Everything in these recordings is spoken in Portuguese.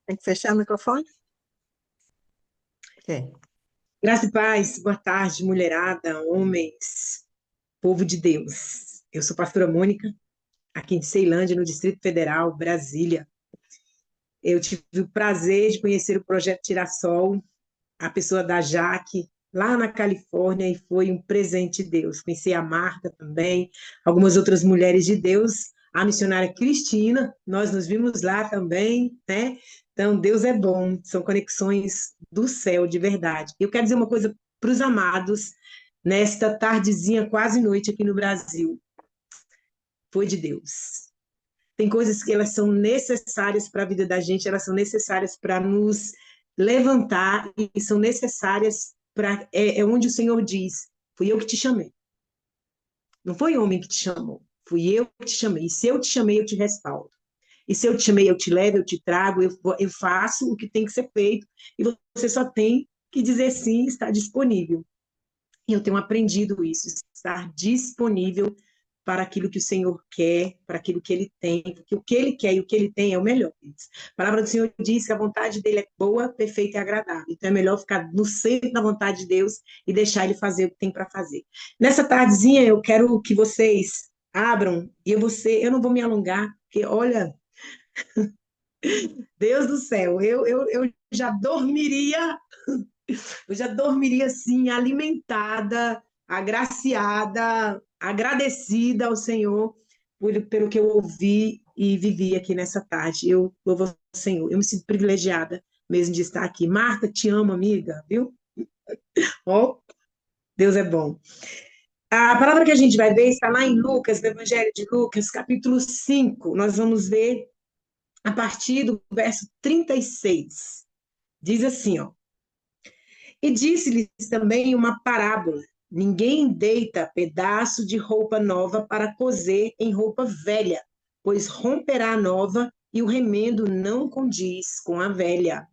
Tem que fechar o microfone? É. Graça e paz, boa tarde, mulherada, homens, povo de Deus. Eu sou pastora Mônica, aqui em Ceilândia, no Distrito Federal, Brasília. Eu tive o prazer de conhecer o Projeto Tirassol, a pessoa da Jaque, lá na Califórnia, e foi um presente de Deus. Conheci a Marta também, algumas outras mulheres de Deus, a missionária Cristina, nós nos vimos lá também, né? Então, Deus é bom, são conexões do céu, de verdade. Eu quero dizer uma coisa para os amados, nesta tardezinha, quase noite aqui no Brasil, foi de Deus. Tem coisas que elas são necessárias para a vida da gente, elas são necessárias para nos levantar e são necessárias para é onde o Senhor diz: fui eu que te chamei. Não foi homem que te chamou, fui eu que te chamei. E se eu te chamei, eu te respaldo. E se eu te chamei, eu te levo, eu te trago, eu faço o que tem que ser feito. E você só tem que dizer sim, está disponível. E eu tenho aprendido isso, estar disponível para aquilo que o Senhor quer, para aquilo que Ele tem, porque o que Ele quer e o que Ele tem é o melhor. A palavra do Senhor diz que a vontade dele é boa, perfeita e agradável. Então é melhor ficar no centro da vontade de Deus e deixar Ele fazer o que tem para fazer. Nessa tardezinha eu quero que vocês abram e eu não vou me alongar, porque olha, Deus do céu, eu já dormiria. Eu já dormiria assim, alimentada, agraciada, agradecida ao Senhor pelo que eu ouvi e vivi aqui nessa tarde. Eu louvo ao Senhor. Eu me sinto privilegiada mesmo de estar aqui. Marta, te amo, amiga, viu? Oh, Deus é bom. A palavra que a gente vai ver está lá em Lucas, no Evangelho de Lucas, capítulo 5. Nós vamos ver a partir do verso 36. Diz assim, ó. E disse-lhes também uma parábola: ninguém deita pedaço de roupa nova para coser em roupa velha, pois romperá a nova e o remendo não condiz com a velha.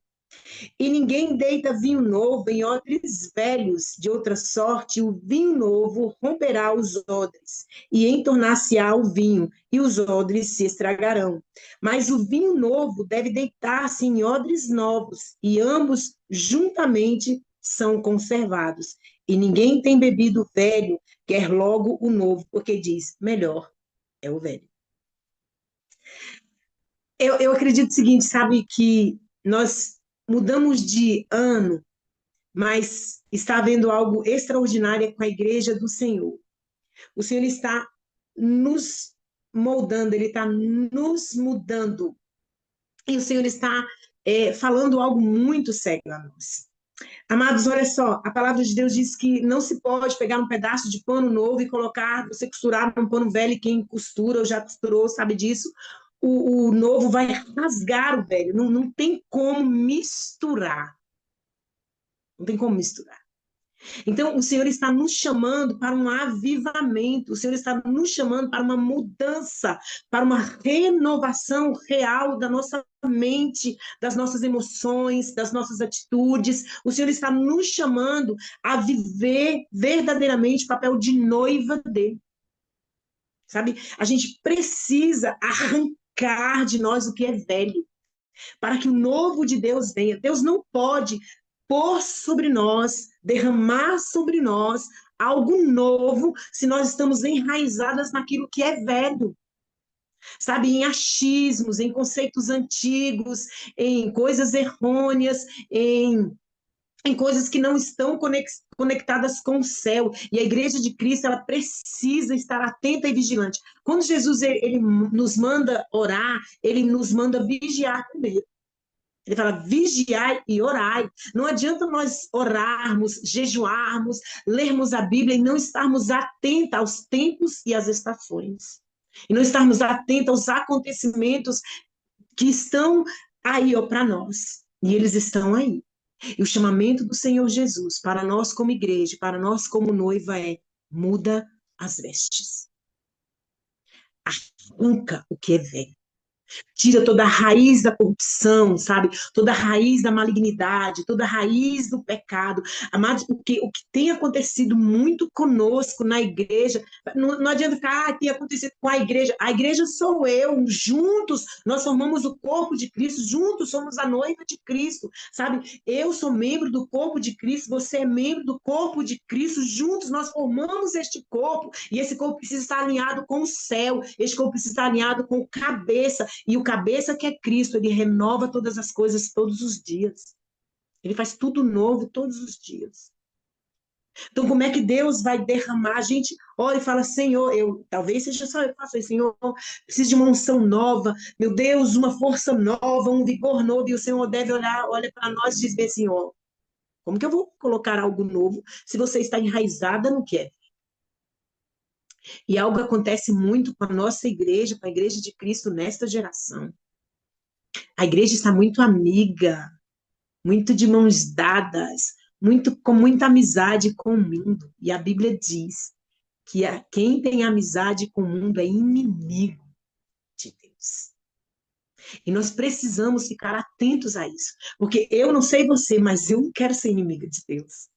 E ninguém deita vinho novo em odres velhos, de outra sorte, o vinho novo romperá os odres, e entornar-se-á o vinho, e os odres se estragarão. Mas o vinho novo deve deitar-se em odres novos, e ambos juntamente são conservados. E ninguém tem bebido o velho, quer logo o novo, porque diz: melhor é o velho. Eu acredito o seguinte, sabe, que nós mudamos de ano, mas está havendo algo extraordinário com a igreja do Senhor. O Senhor está nos moldando, Ele está nos mudando. E o Senhor está falando algo muito sério a nós. Amados, olha só, a palavra de Deus diz que não se pode pegar um pedaço de pano novo e colocar, você costurar num pano velho, e quem costura ou já costurou sabe disso, o novo vai rasgar o velho, não tem como misturar, não tem como misturar. Então, o Senhor está nos chamando para um avivamento, o Senhor está nos chamando para uma mudança, para uma renovação real da nossa mente, das nossas emoções, das nossas atitudes. O Senhor está nos chamando a viver verdadeiramente o papel de noiva dele. Sabe? A gente precisa arrancar de nós o que é velho, para que o novo de Deus venha. Deus não pode pôr sobre nós, derramar sobre nós algo novo se nós estamos enraizadas naquilo que é velho. Sabe, em achismos, em conceitos antigos, em coisas errôneas, em coisas que não estão conectadas com o céu. E a igreja de Cristo, ela precisa estar atenta e vigilante. Quando Jesus ele nos manda orar, ele nos manda vigiar primeiro. Ele fala, vigiai e orai. Não adianta nós orarmos, jejuarmos, lermos a Bíblia e não estarmos atentos aos tempos e às estações. E não estarmos atentos aos acontecimentos que estão aí para nós. E eles estão aí. E o chamamento do Senhor Jesus para nós como igreja, para nós como noiva é: muda as vestes. Arranca o que é velho. Tira toda a raiz da corrupção, sabe? Toda a raiz da malignidade, toda a raiz do pecado. Amados, porque o que tem acontecido muito conosco na igreja, não adianta ficar, tem acontecido com a igreja sou eu, juntos nós formamos o corpo de Cristo, juntos somos a noiva de Cristo, sabe? Eu sou membro do corpo de Cristo, você é membro do corpo de Cristo, juntos nós formamos este corpo, e esse corpo precisa estar alinhado com o céu, este corpo precisa estar alinhado com o cabeça, e o cabeça que é Cristo, ele renova todas as coisas todos os dias. Ele faz tudo novo todos os dias. Então, como é que Deus vai derramar? A gente olha e fala, Senhor, talvez seja só eu que faço isso, Senhor, preciso de uma unção nova, meu Deus, uma força nova, um vigor novo, e o Senhor deve olha para nós e dizer, Senhor, como que eu vou colocar algo novo se você está enraizada no que é? E algo acontece muito com a nossa igreja, com a igreja de Cristo nesta geração. A igreja está muito amiga, muito de mãos dadas, com muita amizade com o mundo. E a Bíblia diz que quem tem amizade com o mundo é inimigo de Deus. E nós precisamos ficar atentos a isso. Porque eu não sei você, mas eu não quero ser inimiga de Deus.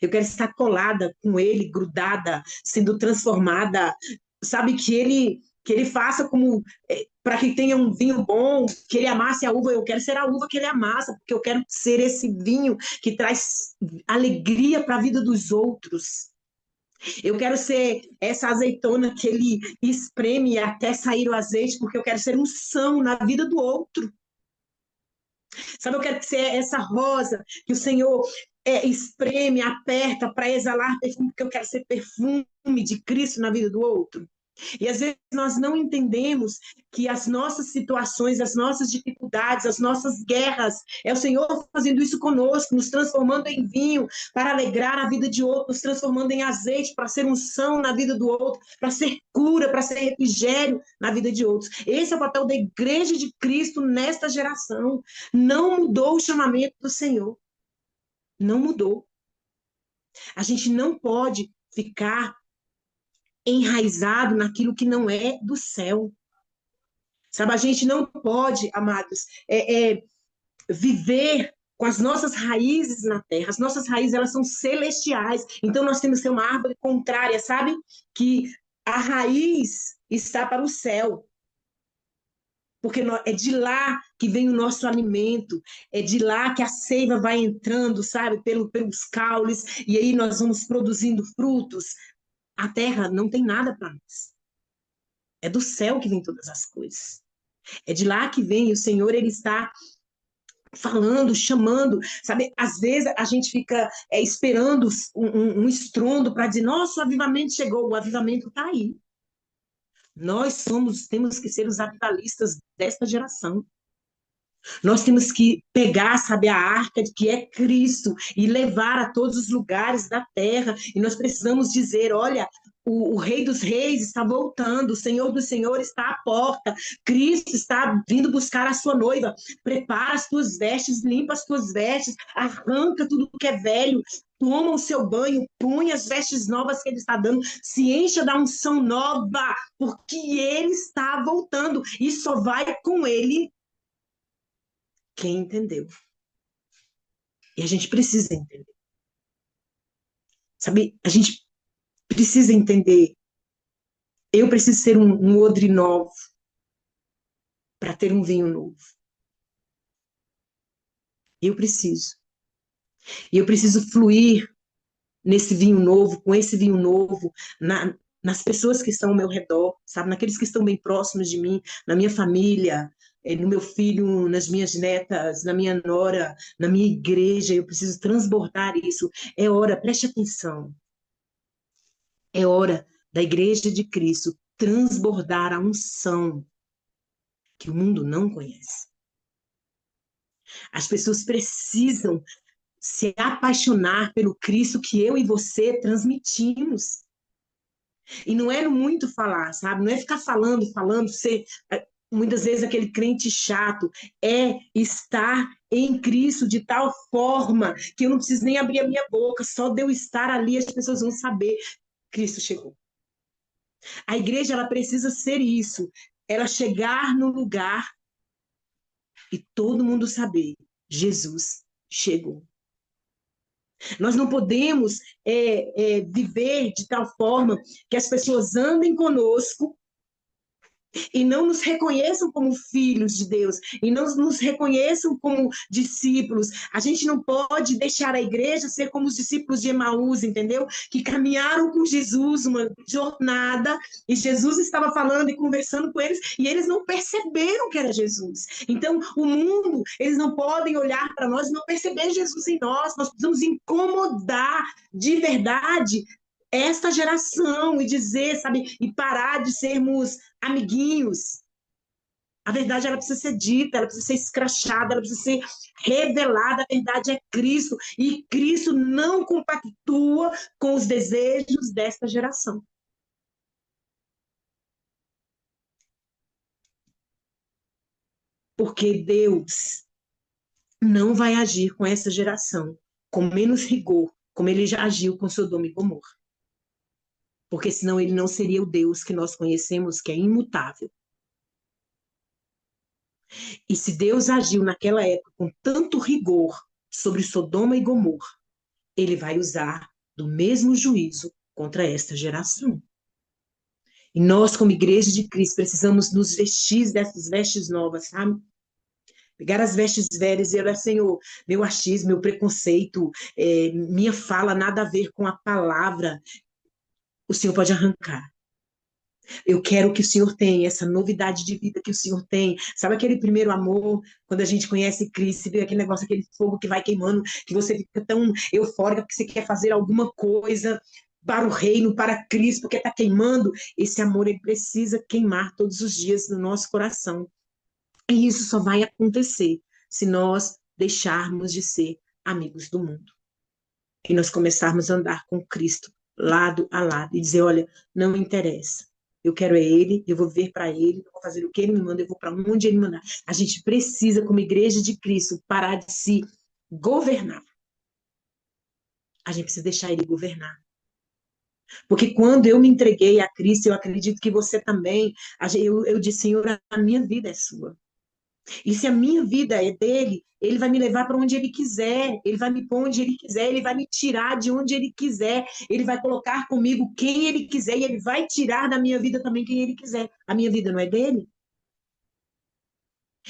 Eu quero estar colada com Ele, grudada, sendo transformada. Sabe, que ele faça como para que tenha um vinho bom, que ele amasse a uva, eu quero ser a uva que ele amassa, porque eu quero ser esse vinho que traz alegria para a vida dos outros. Eu quero ser essa azeitona que ele espreme até sair o azeite, porque eu quero ser unção na vida do outro. Sabe, eu quero ser essa rosa que o Senhor espreme, aperta para exalar perfume, porque eu quero ser perfume de Cristo na vida do outro. E às vezes nós não entendemos que as nossas situações, as nossas dificuldades, as nossas guerras, é o Senhor fazendo isso conosco, nos transformando em vinho para alegrar a vida de outro, nos transformando em azeite para ser unção na vida do outro, para ser cura, para ser refrigério na vida de outros. Esse é o papel da igreja de Cristo nesta geração. Não mudou o chamamento do Senhor. Não mudou. A gente não pode ficar enraizado naquilo que não é do céu. Sabe, a gente não pode, amados, viver com as nossas raízes na terra. As nossas raízes, elas são celestiais. Então, nós temos que ser uma árvore contrária, sabe? Que a raiz está para o céu. Porque é de lá que vem o nosso alimento, é de lá que a seiva vai entrando, sabe, pelos caules, e aí nós vamos produzindo frutos. A terra não tem nada para nós. É do céu que vem todas as coisas. É de lá que vem, o Senhor, ele está falando, chamando, sabe? Às vezes a gente fica esperando um estrondo para dizer, nossa, o avivamento chegou, o avivamento está aí. Nós temos que ser os avivalistas desta geração. Nós temos que pegar, sabe, a arca que é Cristo e levar a todos os lugares da terra. E nós precisamos dizer, olha, o Rei dos Reis está voltando, o Senhor do Senhor está à porta, Cristo está vindo buscar a sua noiva. Prepara as tuas vestes, limpa as tuas vestes, arranca tudo que é velho, toma o seu banho, põe as vestes novas que ele está dando, se encha da unção nova, porque ele está voltando e só vai com ele quem entendeu. E a gente precisa entender. Sabe, a gente precisa entender. Eu preciso ser um odre novo para ter um vinho novo. Eu preciso. E eu preciso fluir nesse vinho novo, com esse vinho novo, nas pessoas que estão ao meu redor, sabe? Naqueles que estão bem próximos de mim, na minha família, no meu filho, nas minhas netas, na minha nora, na minha igreja. Eu preciso transbordar isso. É hora, preste atenção. É hora da igreja de Cristo transbordar a unção que o mundo não conhece. As pessoas precisam se apaixonar pelo Cristo que eu e você transmitimos. E não é no muito falar, sabe? Não é ficar falando, ser muitas vezes aquele crente chato. É estar em Cristo de tal forma que eu não preciso nem abrir a minha boca, só de eu estar ali as pessoas vão saber. Cristo chegou. A igreja, ela precisa ser isso. Ela chegar no lugar e todo mundo saber, Jesus chegou. Nós não podemos viver de tal forma que as pessoas andem conosco e não nos reconheçam como filhos de Deus, e não nos reconheçam como discípulos. A gente não pode deixar a igreja ser como os discípulos de Emaús, entendeu? Que caminharam com Jesus uma jornada, e Jesus estava falando e conversando com eles, e eles não perceberam que era Jesus. Então, o mundo, eles não podem olhar para nós e não perceber Jesus em nós. Nós precisamos incomodar de verdade esta geração e dizer, sabe, e parar de sermos amiguinhos. A verdade, ela precisa ser dita, ela precisa ser escrachada, ela precisa ser revelada. A verdade é Cristo, e Cristo não compactua com os desejos desta geração. Porque Deus não vai agir com essa geração com menos rigor, como ele já agiu com Sodoma e Gomorra. Porque senão ele não seria o Deus que nós conhecemos, que é imutável. E se Deus agiu naquela época com tanto rigor sobre Sodoma e Gomorra, ele vai usar do mesmo juízo contra esta geração. E nós, como igreja de Cristo, precisamos nos vestir dessas vestes novas, sabe? Pegar as vestes velhas e olhar, Senhor, meu achismo, meu preconceito, minha fala nada a ver com a palavra, o Senhor pode arrancar. Eu quero que o Senhor tenha essa novidade de vida que o Senhor tem. Sabe aquele primeiro amor, quando a gente conhece Cristo, vê aquele negócio, aquele fogo que vai queimando, que você fica tão eufórica porque você quer fazer alguma coisa para o reino, para Cristo, porque está queimando. Esse amor, ele precisa queimar todos os dias no nosso coração. E isso só vai acontecer se nós deixarmos de ser amigos do mundo. E nós começarmos a andar com Cristo lado a lado e dizer, olha, não interessa. Eu quero é ele, eu vou ver para ele, eu vou fazer o que ele me manda, eu vou para onde ele mandar. A gente precisa, como igreja de Cristo, parar de se governar. A gente precisa deixar ele governar. Porque quando eu me entreguei a Cristo, eu acredito que você também, eu disse, Senhor, a minha vida é sua. E se a minha vida é dele, ele vai me levar para onde ele quiser, ele vai me pôr onde ele quiser, ele vai me tirar de onde ele quiser, ele vai colocar comigo quem ele quiser e ele vai tirar da minha vida também quem ele quiser. A minha vida não é dele?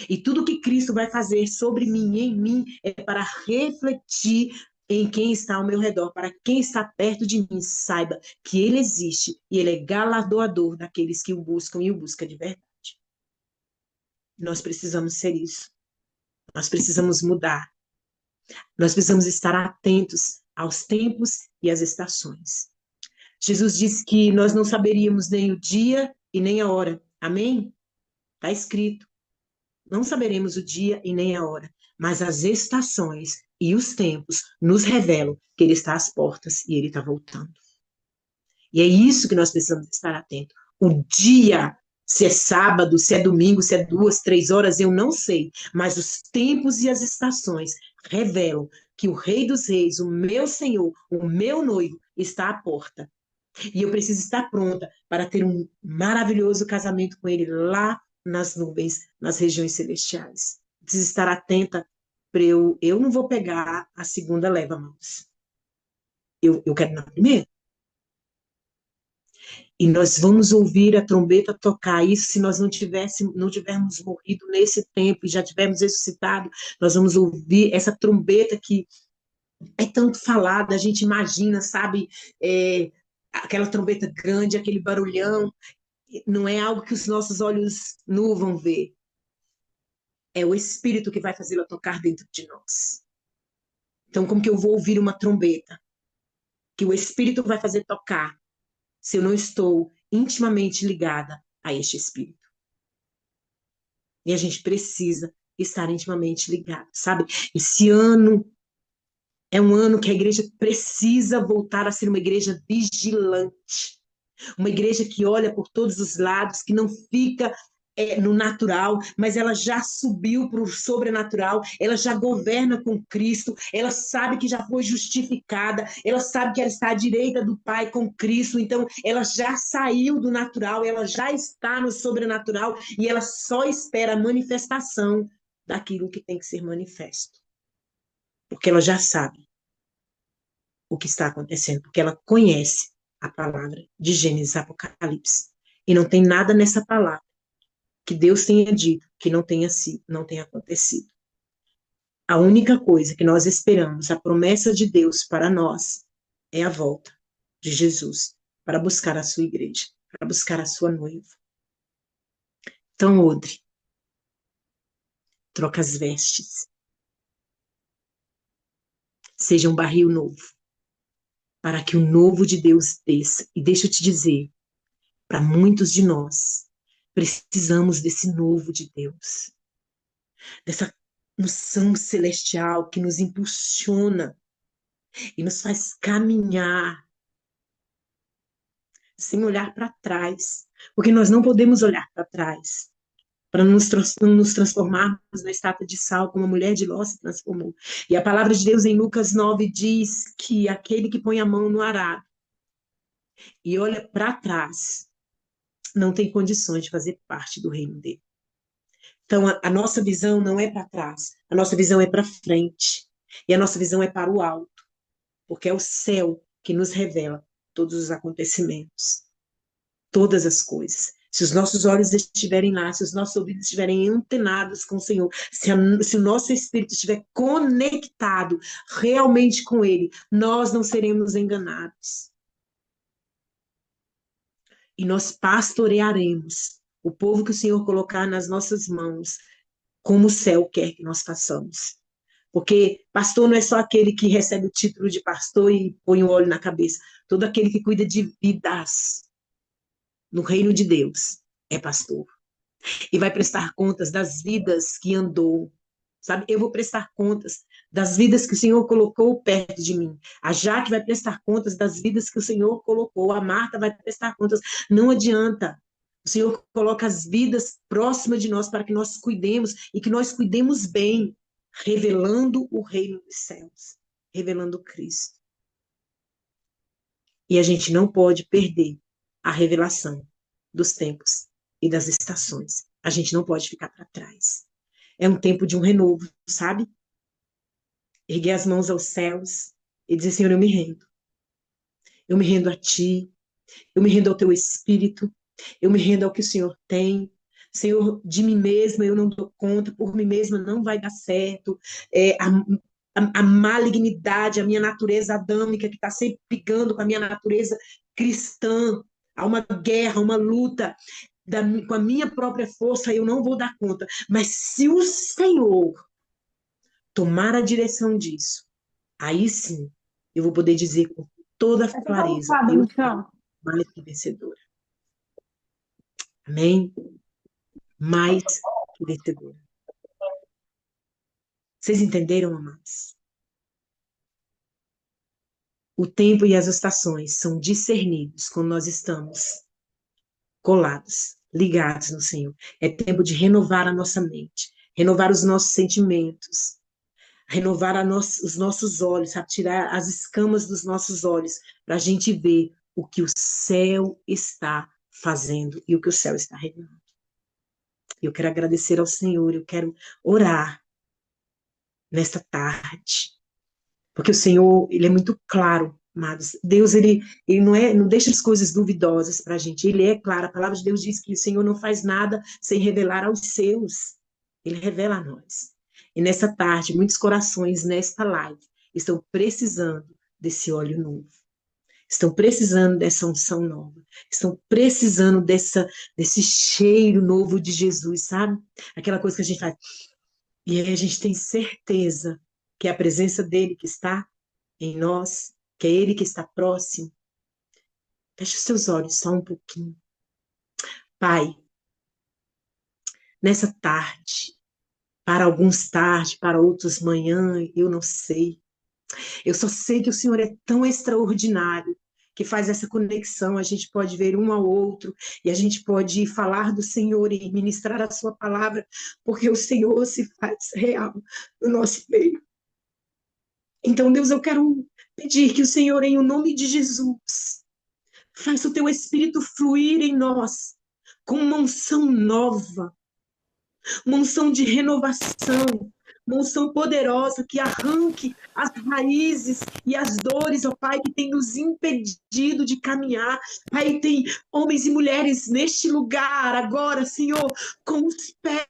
E tudo que Cristo vai fazer sobre mim e em mim é para refletir em quem está ao meu redor, para quem está perto de mim, saiba que ele existe e ele é galardoador daqueles que o buscam e o busca de verdade. Nós precisamos ser isso. Nós precisamos mudar. Nós precisamos estar atentos aos tempos e às estações. Jesus disse que nós não saberíamos nem o dia e nem a hora. Amém? Está escrito. Não saberemos o dia e nem a hora, mas as estações e os tempos nos revelam que ele está às portas e ele está voltando. E é isso que nós precisamos estar atentos. O dia, se é sábado, se é domingo, se é 2, 3 horas, eu não sei. Mas os tempos e as estações revelam que o Rei dos Reis, o meu Senhor, o meu noivo, está à porta. E eu preciso estar pronta para ter um maravilhoso casamento com ele lá nas nuvens, nas regiões celestiais. Preciso estar atenta para eu não vou pegar a segunda leva, irmãos. Eu quero na primeira. E nós vamos ouvir a trombeta tocar. Isso se nós não tivermos morrido nesse tempo e já tivermos ressuscitado, nós vamos ouvir essa trombeta que é tanto falada, a gente imagina, sabe, aquela trombeta grande, aquele barulhão, não é algo que os nossos olhos nu vão ver. É o Espírito que vai fazê-la tocar dentro de nós. Então, como que eu vou ouvir uma trombeta que o Espírito vai fazer tocar se eu não estou intimamente ligada a este Espírito? E a gente precisa estar intimamente ligado, sabe? Esse ano é um ano que a igreja precisa voltar a ser uma igreja vigilante. Uma igreja que olha por todos os lados, que não fica no natural, mas ela já subiu para o sobrenatural, ela já governa com Cristo, ela sabe que já foi justificada, ela sabe que ela está à direita do Pai com Cristo, então ela já saiu do natural, ela já está no sobrenatural e ela só espera a manifestação daquilo que tem que ser manifesto. Porque ela já sabe o que está acontecendo, porque ela conhece a palavra de Gênesis e Apocalipse. E não tem nada nessa palavra que Deus tenha dito que não tenha sido, não tenha acontecido. A única coisa que nós esperamos, a promessa de Deus para nós, é a volta de Jesus para buscar a sua igreja, para buscar a sua noiva. Então, Odre, troca as vestes, seja um barril novo, para que o novo de Deus desça. E deixa eu te dizer, para muitos de nós, precisamos desse novo de Deus, dessa unção celestial que nos impulsiona e nos faz caminhar sem olhar para trás, porque nós não podemos olhar para trás para não nos transformarmos na estátua de sal como a mulher de Ló se transformou. E a palavra de Deus em Lucas 9 diz que aquele que põe a mão no arado e olha para trás não tem condições de fazer parte do reino dele. Então, a nossa visão não é para trás, a nossa visão é para frente. E a nossa visão é para o alto, porque é o céu que nos revela todos os acontecimentos, todas as coisas. Se os nossos olhos estiverem lá, se os nossos ouvidos estiverem antenados com o Senhor, se o nosso espírito estiver conectado realmente com Ele, nós não seremos enganados. E nós pastorearemos o povo que o Senhor colocar nas nossas mãos, como o céu quer que nós façamos. Porque pastor não é só aquele que recebe o título de pastor e põe o óleo na cabeça. Todo aquele que cuida de vidas no reino de Deus é pastor. E vai prestar contas das vidas que andou. Sabe? Eu vou prestar contas das vidas que o Senhor colocou perto de mim. A Jaque vai prestar contas das vidas que o Senhor colocou. A Marta vai prestar contas. Não adianta. O Senhor coloca as vidas próximas de nós para que nós cuidemos e que nós cuidemos bem, revelando o reino dos céus, revelando Cristo. E a gente não pode perder a revelação dos tempos e das estações. A gente não pode ficar para trás. É um tempo de um renovo, sabe? Erguer as mãos aos céus e dizer, Senhor, eu me rendo. Eu me rendo a Ti. Eu me rendo ao Teu Espírito. Eu me rendo ao que o Senhor tem. Senhor, de mim mesma eu não dou conta, por mim mesma não vai dar certo. A malignidade, a minha natureza adâmica, que está sempre brigando com a minha natureza cristã. Há uma guerra, uma luta com a minha própria força, eu não vou dar conta. Mas se o Senhor tomar a direção disso, aí sim eu vou poder dizer com toda clareza, eu sou mais que vencedora. Amém? Mais que vencedora. Vocês entenderam, amados? O tempo e as estações são discernidos quando nós estamos colados, ligados no Senhor. É tempo de renovar a nossa mente, renovar os nossos sentimentos, renovar os nossos olhos, sabe? Tirar as escamas dos nossos olhos, para a gente ver o que o céu está fazendo e o que o céu está revelando. Eu quero agradecer ao Senhor, eu quero orar nesta tarde, porque o Senhor, Ele é muito claro, amados. Deus, ele não deixa as coisas duvidosas para a gente, Ele é claro. A palavra de Deus diz que o Senhor não faz nada sem revelar aos seus, Ele revela a nós. E nessa tarde, muitos corações nesta live estão precisando desse óleo novo, estão precisando dessa unção nova, estão precisando desse cheiro novo de Jesus, sabe? Aquela coisa que a gente faz. E aí a gente tem certeza que é a presença dele que está em nós, que é ele que está próximo. Feche os seus olhos só um pouquinho. Pai, nessa tarde, para alguns tarde, para outros manhã, eu não sei. Eu só sei que o Senhor é tão extraordinário que faz essa conexão, a gente pode ver um ao outro e a gente pode falar do Senhor e ministrar a sua palavra, porque o Senhor se faz real no nosso meio. Então, Deus, eu quero pedir que o Senhor, em o nome de Jesus, faça o teu Espírito fluir em nós com uma unção nova, uma unção de renovação, uma unção poderosa que arranque as raízes e as dores, ó Pai, que tem nos impedido de caminhar. Pai, tem homens e mulheres neste lugar agora, Senhor, com os pés.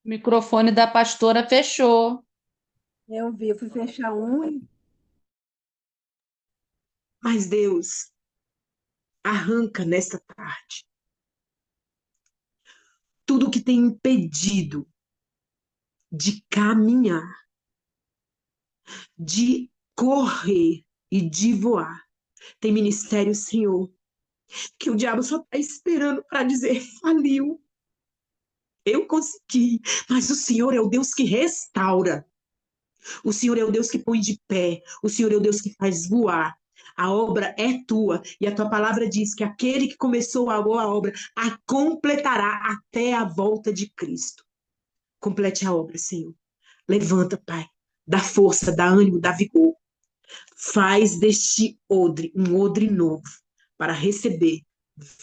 O microfone da pastora fechou. Eu vi, eu fui fechar um e Mas Deus, arranca nesta tarde tudo que tem impedido de caminhar, de correr e de voar. Tem ministério, Senhor, que o diabo só está esperando para dizer: faliu, eu consegui. Mas o Senhor é o Deus que restaura. O Senhor é o Deus que põe de pé. O Senhor é o Deus que faz voar. A obra é tua. E a tua palavra diz que aquele que começou a boa obra a completará até a volta de Cristo. Complete a obra, Senhor. Levanta, Pai. Dá força, dá ânimo, dá vigor. Faz deste odre um odre novo para receber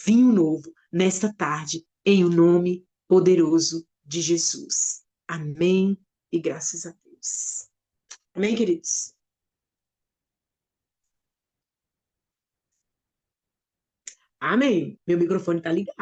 vinho novo nesta tarde, em o nome poderoso de Jesus. Amém e graças a Deus. Amém, queridos? Amém. Meu microfone está ligado.